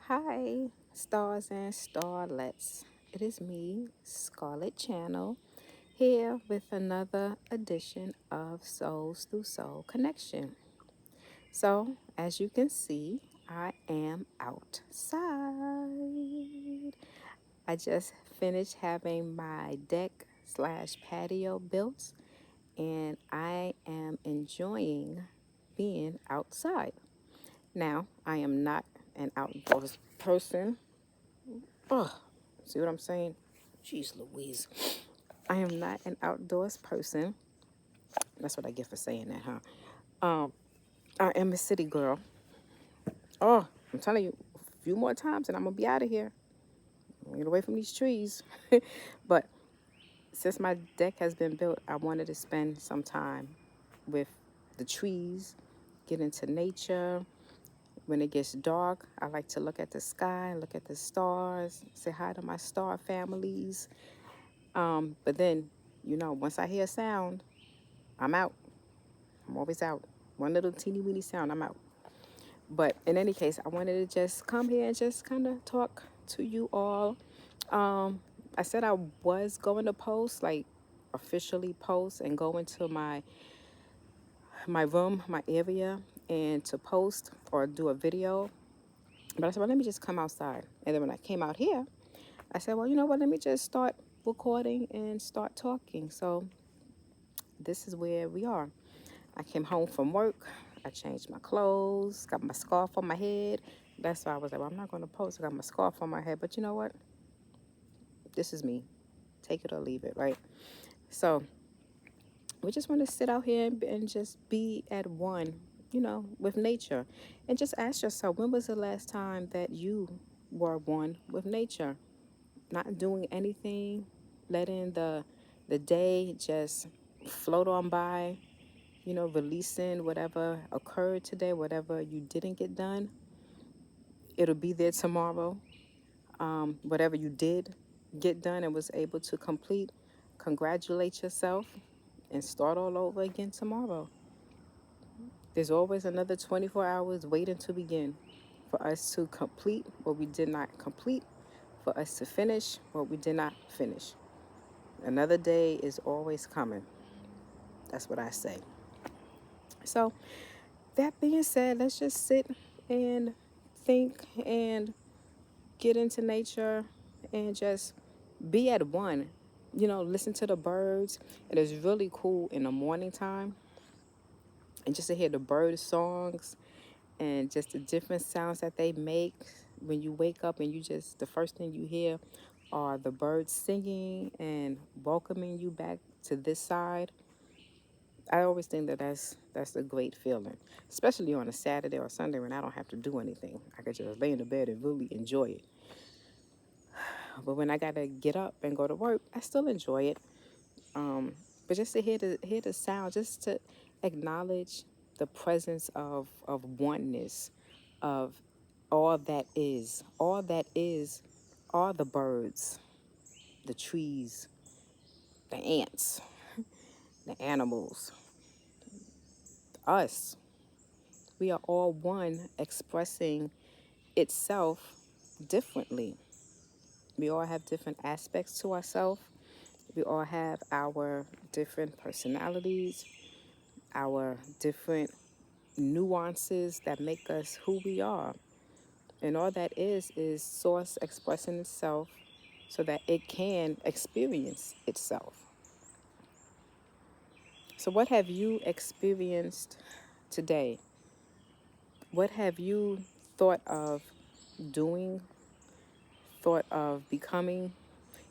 Hi, stars and starlets. It is me, Scarlet Channel, here with another edition of Souls-thru-Soul-Connection. So, as you can see, I am outside. I just finished having my deck slash patio built, and I am enjoying being outside. Now, I am not an outdoors person. Ugh, see what I'm saying? Jeez Louise. I am not an outdoors person. That's what I get for saying that, huh? I am a city girl. Oh, I'm telling you, a few more times and I'm gonna be out of here. Get away from these trees. But since my deck has been built, I wanted to spend some time with the trees, get into nature. When it gets dark, I like to look at the sky, look at the stars, say hi to my star families. But then, once I hear a sound, I'm out. I'm always out. One little teeny weeny sound, I'm out. But in any case, I wanted to just come here and just kind of talk to you all. Um, I said I was going to post, like officially post and go into my room, my area, and to post or do a video. But I said, well, let me just come outside. And then when I came out here, I said, well, you know what? Let me just start recording and start talking. So this is where we are. I came home from work. I changed my clothes, got my scarf on my head. That's why I was like, well, I'm not going to post. I got my scarf on my head. But you know what? This is me. Take it or leave it, right? So we just want to sit out here and just be at one, with nature. And just ask yourself, when was the last time that you were one with nature? Not doing anything, letting the day just float on by, releasing whatever occurred today, whatever you didn't get done. It'll be there tomorrow. Whatever you did get done and was able to complete, congratulate yourself and start all over again tomorrow. There's always another 24 hours waiting to begin for us to complete what we did not complete, for us to finish what we did not finish. Another day is always coming. That's what I say. So, that being said, let's just sit and think and get into nature and just be at one. Listen to the birds. It is really cool in the morning time and just to hear the bird songs and just the different sounds that they make when you wake up and the first thing you hear are the birds singing and welcoming you back to this side. I always think that that's a great feeling, especially on a Saturday or Sunday when I don't have to do anything. I could just lay in the bed and really enjoy it. But when I gotta get up and go to work, I still enjoy it. Um, but just to hear the sound, just to acknowledge the presence of oneness, of all that is, are the birds, the trees, the ants, the animals, us. We are all one expressing itself differently. We all have different aspects to ourselves. We all have our different personalities, our different nuances that make us who we are. And all that is source expressing itself so that it can experience itself. So, what have you experienced today? What have you thought of doing, thought of becoming?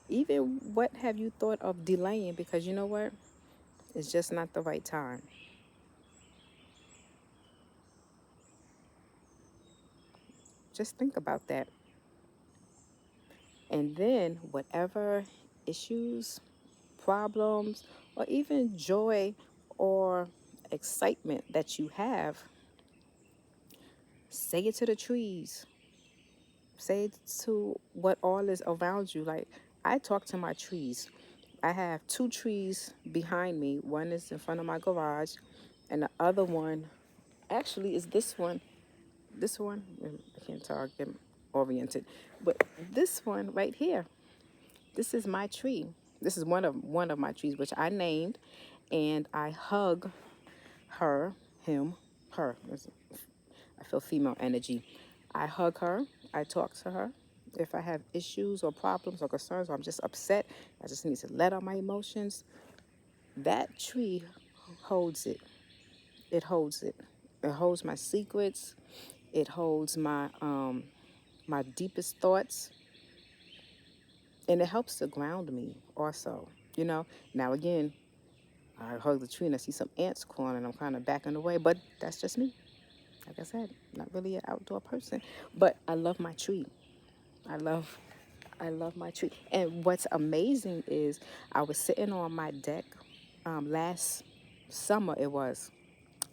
Even what have you thought of delaying? Because you know what? It's just not the right time. Just think about that. And then, whatever issues, problems, or even joy or excitement that you have, say it to the trees. Say it to what all is around you. Like, I talk to my trees. I have two trees behind me. One is in front of my garage, and the other one actually is this one. This one, I can't tell. oriented. But this one right here, this is my tree. This is one of my trees, which I named, and I hug her, him, her. I feel female energy. I hug her. I talk to her. If I have issues or problems or concerns, or I'm just upset, I just need to let out my emotions. That tree holds it. It holds it. It holds my secrets. It holds my deepest thoughts, and it helps to ground me also. You know. Now again, I hug the tree and I see some ants crawling, and I'm kind of backing away, but that's just me. Like I said, not really an outdoor person, but I love my tree. I love I love my tree. And what's amazing is I was sitting on my deck last summer. It was,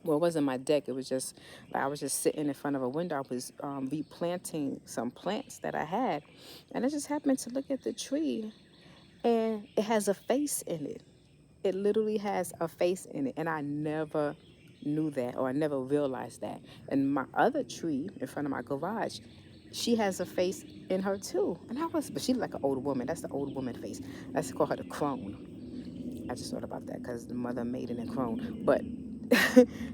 well, it wasn't my deck. It was just like I was just sitting in front of a window. I was replanting some plants that I had, and I just happened to look at the tree, and it has a face in it. It literally has a face in it, and I never knew that, or I never realized that. And my other tree in front of my garage, she has a face in her too. And but she's like an old woman. That's the old woman face. Let's call her the crone. I just thought about that because the mother maiden and crone. But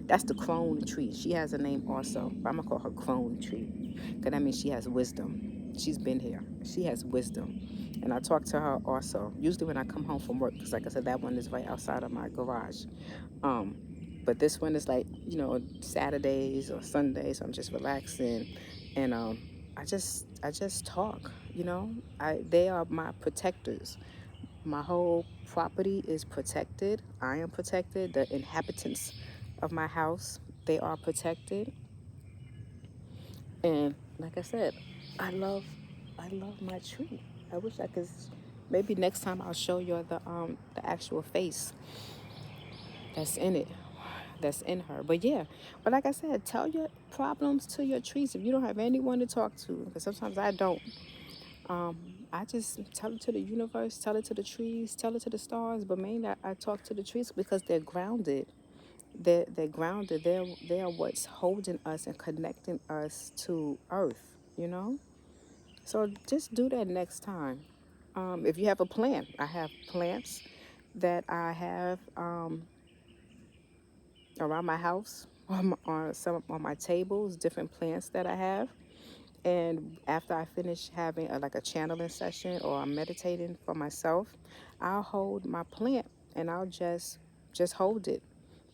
that's the crone tree. She has a name also. But I'm going to call her crone tree because that means she has wisdom. She's been here. She has wisdom. And I talk to her also, usually when I come home from work, because like I said, that one is right outside of my garage. Um, but this one is like, Saturdays or Sundays, so I'm just relaxing. And I just talk, they are my protectors. My whole property is protected. I am protected. The inhabitants of my house, they are protected. And like I said, I love I love my tree. I wish I could, maybe next time I'll show you the actual face that's in it. That's in her. But yeah, but like I said, tell your problems to your trees if you don't have anyone to talk to, because sometimes I don't. I just tell it to the universe, tell it to the trees, tell it to the stars, but mainly I talk to the trees because they're grounded. They're grounded. They're what's holding us and connecting us to Earth. So just do that next time. If you have a plant, I have plants that I have around my house, on my tables, different plants that I have. And after I finish having like a channeling session or I'm meditating for myself, I'll hold my plant and I'll just hold it.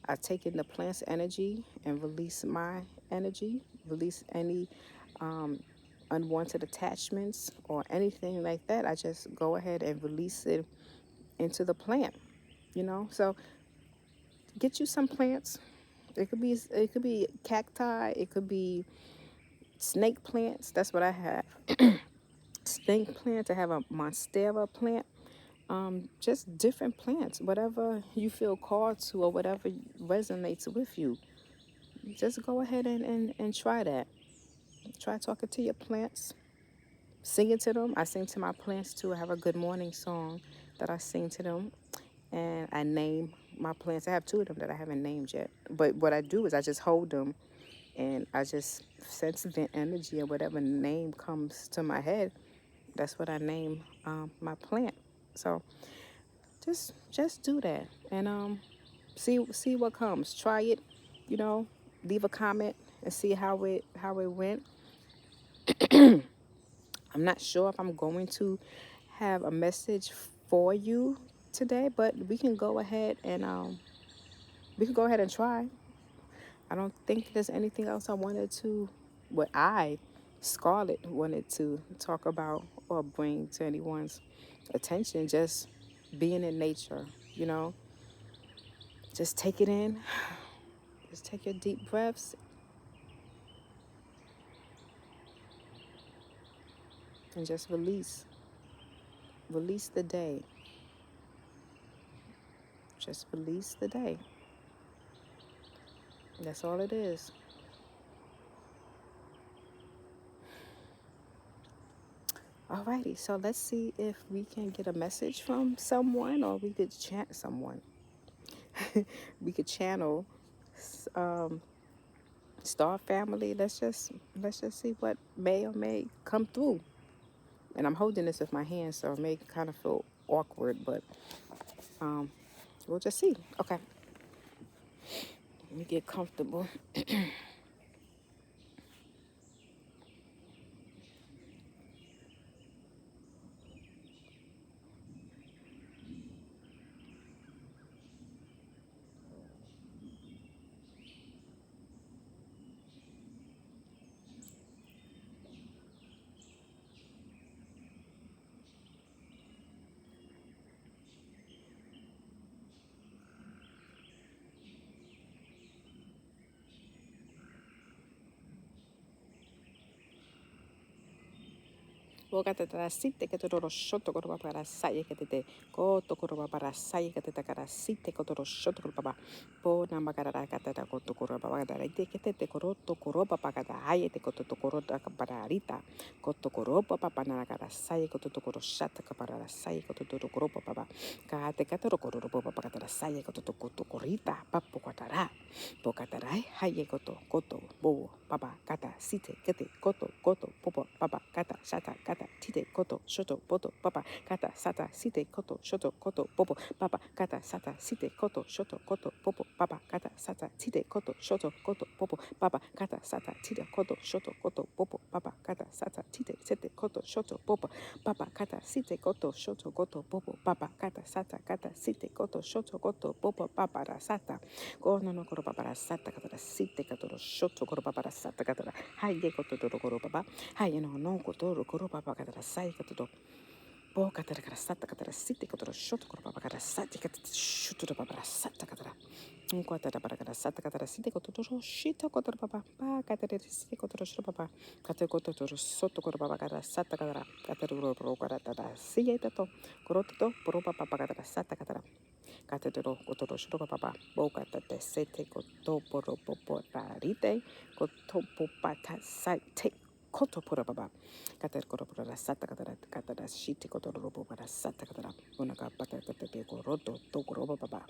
I take in the plant's energy and release my energy, release any unwanted attachments or anything like that. I just go ahead and release it into the plant. So get you some plants. It could be cacti, it could be snake plants. That's what I have. Snake plants. I have a monstera plant. Just different plants, whatever you feel called to or whatever resonates with you. Just go ahead and try that. Try talking to your plants, singing to them. I sing to my plants too. I have a good morning song that I sing to them, and I name my plants. I have two of them that I haven't named yet. But what I do is I just hold them and I just sense the energy or whatever name comes to my head. That's what I name my plant. So just do that and see what comes. Try it, you know. Leave a comment and see how it went. I'm not sure if I'm going to have a message for you today, but we can go ahead and try. I don't think there's anything else what I, Scarlett, wanted to talk about or bring to anyone's attention. Just being in nature, you know. Just take it in. Just take your deep breaths and just release. Release the day. Just release the day. That's all it is. Alrighty, so let's see if we can get a message from someone or we could chant someone. We could channel Star family, let's just see what may or may come through. And I'm holding this with my hands, so it may kind of feel awkward, but um, we'll just see. Okay, let me get comfortable. Wakata site que todo shoto koro para saye que te ko to koro para saye que te takara site que todo shoto koro papa po na makara kata ta ko to koro papa kata ite que te koro to koro papa kata haye te ko to koro ta para rita ko to koro papa para kara saye ko to koro shata ka para saye ko to koro papa ka te ka to koro papa kata saye ko to korita papo kata ra po kata ra haye ko to bo papa kata site que te koto popo papa kata shata kata tite koto shoto poto papa kata sata site koto shoto koto popo papa kata sata site koto shoto koto popo papa kata sata tite koto shoto koto popo papa kata sata tite koto shoto koto popo papa kata sata tite sete koto shoto popo papa kata site koto shoto koto popo papa kata sata kata site koto shoto koto popo papa rasata kono no koro papa rasata kata site koto shoto koro papa rasata kata haye koto koro papa haye no koto koro papa kata sai koto po kata kata sata kata site koto shoto koro papa kata sate kata shoto papa rasata kata kata para kata sata kata site koto shito koto papa pa kata site koto shoto papa kata koto soto koro papa kata sata kata koro kata siye tato koro to koro papa kata sata kata koto shoto papa bo kata sete koto poro popo rarite koto popa site koto pora baba kata koto pora sata kata shiti koto robo para sata kata una kata kata koroto to korobo baba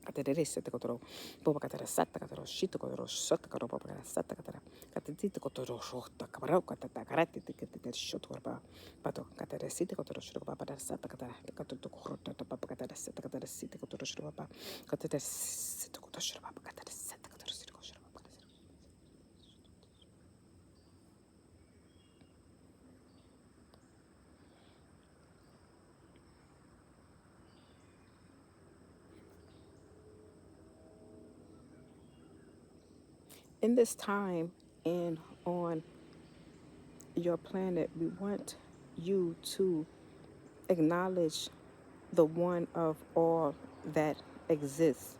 kata sete koto boba kata sata kata shito koto sata koto baba kata sata kata tito koto rota kabaro kata karate kata shoto baba pato kata sete koto shoto baba kata sata kata to korota baba kata sata kata sete koto shoto baba kata sete koto shoto baba kata sata kata sete koto shoto baba. In this time and on your planet, we want you to acknowledge the one of all that exists.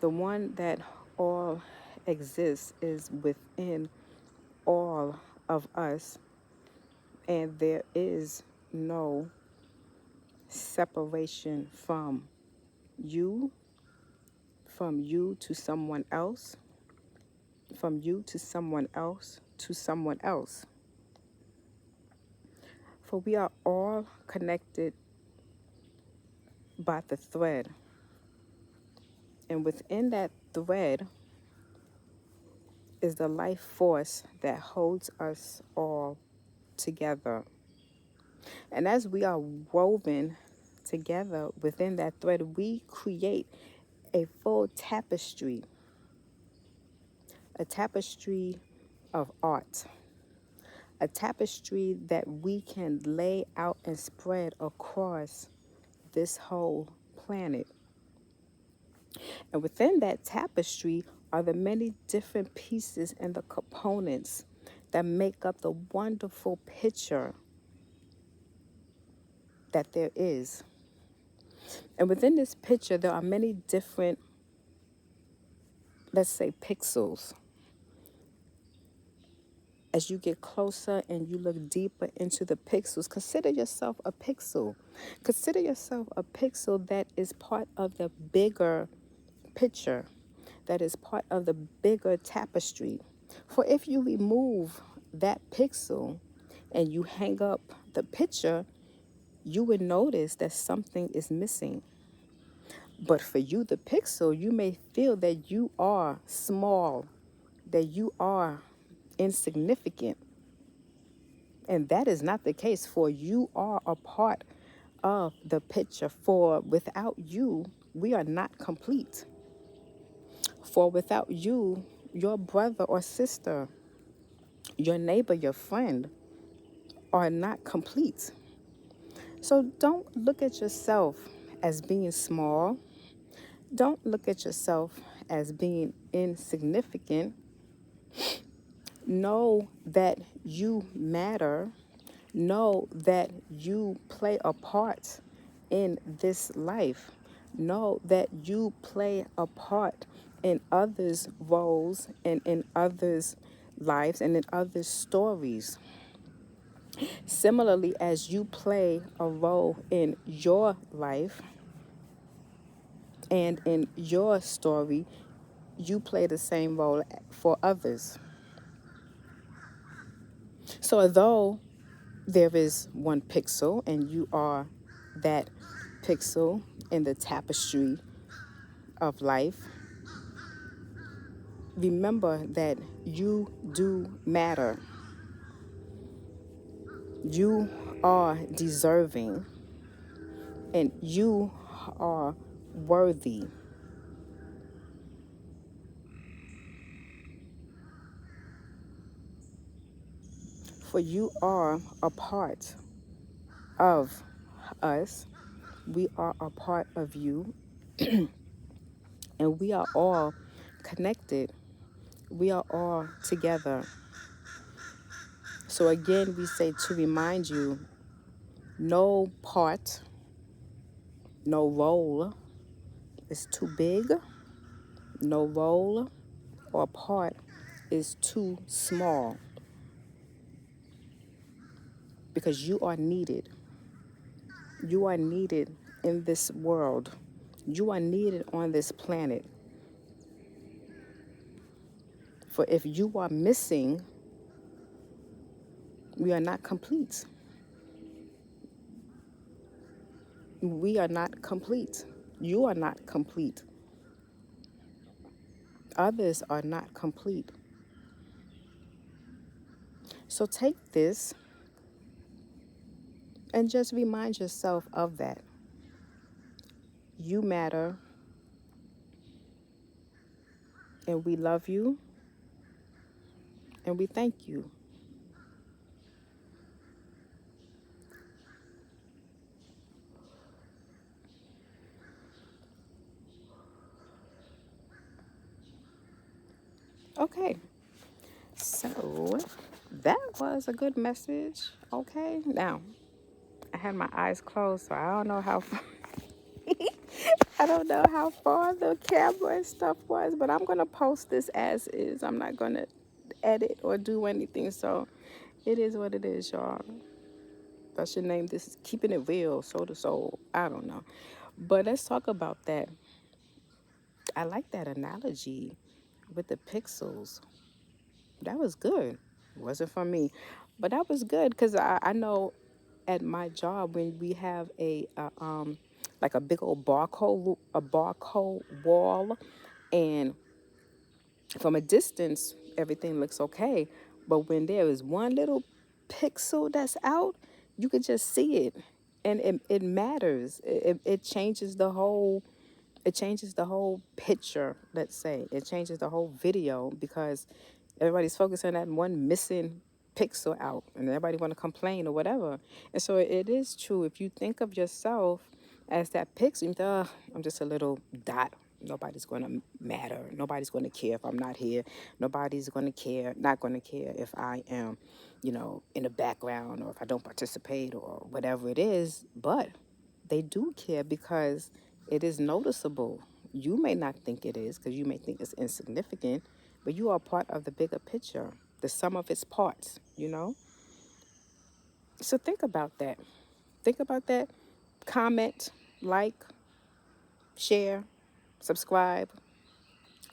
The one that all exists is within all of us, and there is no separation you, from you to someone else, from you to someone else, to someone else. For we are all connected by the thread. And within that thread is the life force that holds us all together. And as we are woven together within that thread, we create a full tapestry, a tapestry of art, a tapestry that we can lay out and spread across this whole planet. And within that tapestry are the many different pieces and the components that make up the wonderful picture that there is. And within this picture, there are many different, let's say, pixels. As you get closer and you look deeper into the pixels, consider yourself a pixel. Consider yourself a pixel that is part of the bigger picture, that is part of the bigger tapestry. For if you remove that pixel and you hang up the picture, you would notice that something is missing. But for you, the pixel, you may feel that you are small that you are insignificant. And that is not the case, for you are a part of the picture. For without you, we are not complete. For without you, your brother or sister, your neighbor, your friend are not complete. So don't look at yourself as being small. Don't look at yourself as being insignificant. Know that you matter. Know that you play a part in this life. Know that you play a part in others' roles and in others' lives and in others' stories. Similarly, as you play a role in your life and in your story, you play the same role for others. So, although there is one pixel and you are that pixel in the tapestry of life, remember that you do matter. You are deserving and you are worthy. For you are a part of us. We are a part of you. And we are all connected. We are all together. So again, we say to remind you, no part, no role is too big. No role or part is too small, because you are needed. You are needed in this world. You are needed on this planet. For if you are missing, we are not complete. We are not complete. You are not complete. Others are not complete. So take this and just remind yourself of that. You matter, and we love you, and we thank you. Okay, so that was a good message. Okay, now I had my eyes closed, so I don't know how far, I don't know how far the camera and stuff was, but I'm gonna post this as is. I'm not gonna edit or do anything, so it is what it is, y'all. I should name this "Keeping It Real, Soul to Soul." I don't know, but let's talk about that. I like that analogy with the pixels. That was good. It wasn't for me, but that was good because I know at my job when we have a like a big old barcode wall, and from a distance everything looks okay, but when there is one little pixel that's out, you can just see it, and it matters. It changes the whole, it changes the whole picture. Let's say it changes the whole video, because everybody's focusing on that one missing pixel out, and everybody want to complain or whatever. And so it is true, if you think of yourself as that pixel, you think, "Oh, I'm just a little dot. Nobody's going to matter. Nobody's going to care if I'm not here. Nobody's going to care, not going to care if I am, in the background, or if I don't participate or whatever it is." But they do care, because it is noticeable. You may not think it is, because you may think it's insignificant, but you are part of the bigger picture, the sum of its parts. So think about that. Think about that. Comment, like, share, subscribe,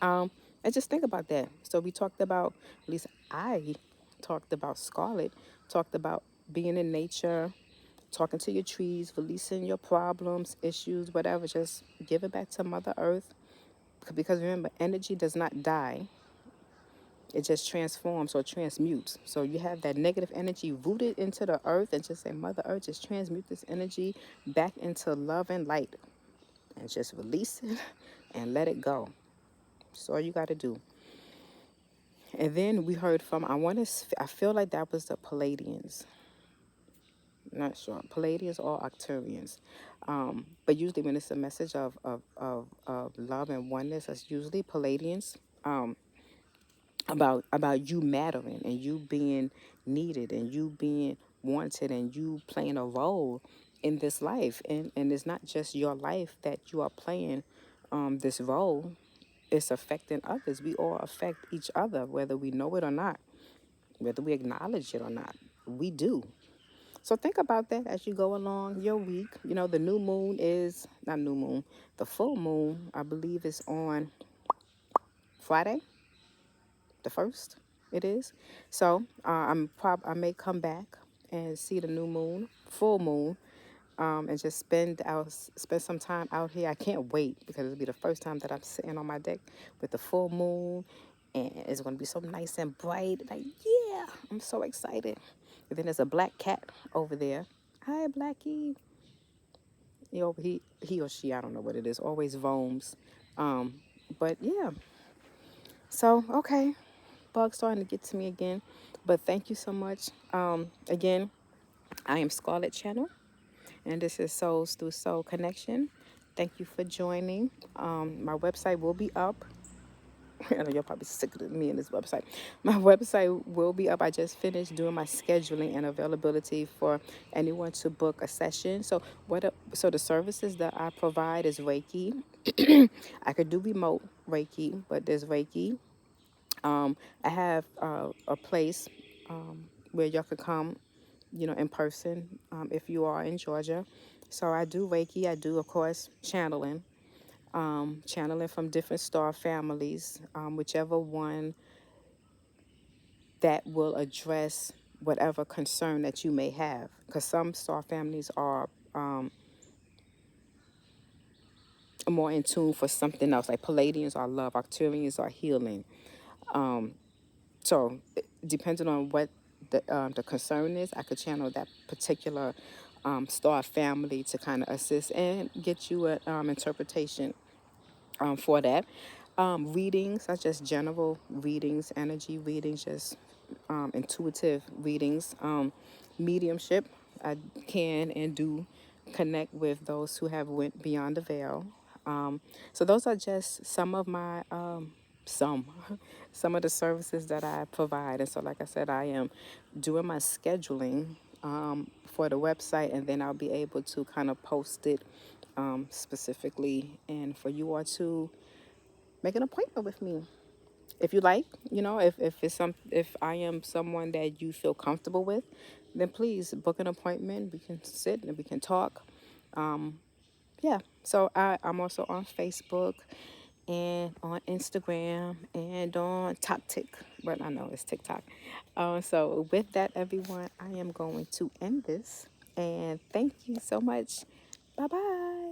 and just think about that. So we talked about, at least I talked about Scarlet, talked about being in nature, talking to your trees, releasing your problems, issues, whatever. Just give it back to Mother Earth, because remember, energy does not die. It just transforms or transmutes. So you have that negative energy rooted into the earth, and just say, Mother Earth, just transmute this energy back into love and light, and just release it and let it go. That's all you got to do. And then we heard from, I feel like that was the Palladians. Not sure, Palladians or Octurians. But usually when it's a message of love and oneness, that's usually Palladians. About you mattering and you being needed and you being wanted and you playing a role in this life. And it's not just your life that you are playing this role. It's affecting others. We all affect each other, whether we know it or not, whether we acknowledge it or not. We do. So think about that as you go along your week. You know, the new moon is not new moon. The full moon, I believe, is on Friday, the first. It is. So I may come back and see the new moon, full moon, and just spend some time out here. I can't wait because it'll be the first time that I'm sitting on my deck with the full moon, and it's gonna be so nice and bright. Like, yeah, I'm so excited. And then there's a black cat over there. Hi, Blackie. He or she, I don't know what it is, always roams. But yeah. So okay, bug starting to get to me again. But thank you so much. Again, I am Scarlett Channel, and this is Souls-thru-Soul-Connection. Thank you for joining. My website will be up. I know you're probably sick of me and this website. My website will be up. I just finished doing my scheduling and availability for anyone to book a session. So the services that I provide is Reiki. I could do remote Reiki, but there's Reiki. I have a place where y'all could come, in person if you are in Georgia. So I do Reiki. I do, of course, channeling from different star families, whichever one that will address whatever concern that you may have. Because some star families are more in tune for something else, like Palladians are love, Arcturians are healing. So, depending on what the concern is, I could channel that particular star family to kind of assist and get you an interpretation for that. Readings are just general readings, energy readings, just intuitive readings. Mediumship, I can and do connect with those who have went beyond the veil. So those are just some of my some some of the services that I provide. And so, like I said, I am doing my scheduling for the website, and then I'll be able to kind of post it specifically, and for you all to make an appointment with me if you like. If I am someone that you feel comfortable with, then please book an appointment. We can sit and we can talk. Yeah. So I'm also on Facebook and on Instagram and on TikTok, but I know it's TikTok. So with that, everyone, I am going to end this, and thank you so much. Bye bye.